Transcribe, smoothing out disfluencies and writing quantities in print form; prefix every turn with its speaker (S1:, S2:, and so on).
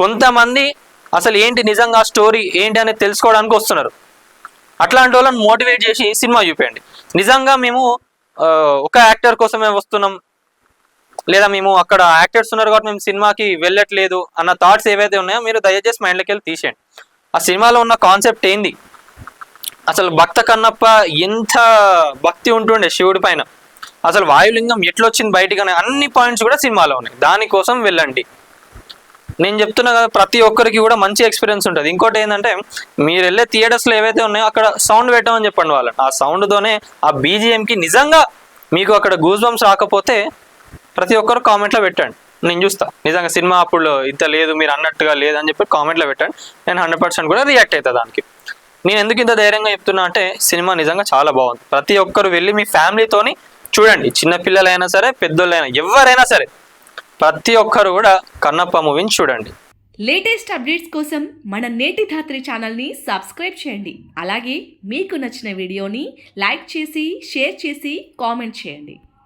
S1: కొంతమంది అసలు ఏంటి నిజంగా స్టోరీ ఏంటి అనేది తెలుసుకోవడానికి వస్తున్నారు. అట్లాంటి వాళ్ళని మోటివేట్ చేసి సినిమా చూపించండి. నిజంగా మేము ఒక యాక్టర్ కోసమే వస్తున్నాం, లేదా మేము అక్కడ యాక్టర్స్ ఉన్నారు కాబట్టి మేము సినిమాకి వెళ్ళట్లేదు అన్న థాట్స్ ఏవైతే ఉన్నాయో మీరు దయచేసి మైండ్లోకి వెళ్ళి తీసేయండి. ఆ సినిమాలో ఉన్న కాన్సెప్ట్ ఏంది, అసలు భక్త కన్నప్ప ఎంత భక్తి ఉంటుండే శివుడి పైన, అసలు వాయులింగం ఎట్లొచ్చింది బయటికి అనే అన్ని పాయింట్స్ కూడా సినిమాలో ఉన్నాయి. దానికోసం వెళ్ళండి. నేను చెప్తున్నా కదా, ప్రతి ఒక్కరికి కూడా మంచి ఎక్స్పీరియన్స్ ఉంటుంది. ఇంకోటి ఏంటంటే మీరు వెళ్ళే థియేటర్స్లో ఏవైతే ఉన్నాయో అక్కడ సౌండ్ పెట్టమని చెప్పండి వాళ్ళని. ఆ సౌండ్తోనే ఆ బీజిఎంకి నిజంగా మీకు అక్కడ గూస్ బంప్స్ రాకపోతే ప్రతి ఒక్కరు కామెంట్లో పెట్టండి, నేను చూస్తా. నిజంగా సినిమా అప్పుడు ఇంత లేదు మీరు అన్నట్టుగా లేదని చెప్పి కామెంట్లో పెట్టండి, నేను 100% కూడా రియాక్ట్ అవుతా దానికి. నేను ఎందుకు ఇంత ధైర్యంగా చెప్తున్నా అంటే సినిమా నిజంగా చాలా బాగుంది. ప్రతి ఒక్కరు వెళ్ళి మీ ఫ్యామిలీతోని చూడండి. చిన్నపిల్లలైనా సరే, పెద్దోళ్ళైనా, ఎవరైనా సరే ప్రతి ఒక్కరు కూడా కన్నప్ప మూవీని చూడండి.
S2: లేటెస్ట్ అప్డేట్స్ కోసం మన నేటి ధాత్రి ఛానల్ని సబ్స్క్రైబ్ చేయండి. అలాగే మీకు నచ్చిన వీడియోని లైక్ చేసి, షేర్ చేసి, కామెంట్ చేయండి.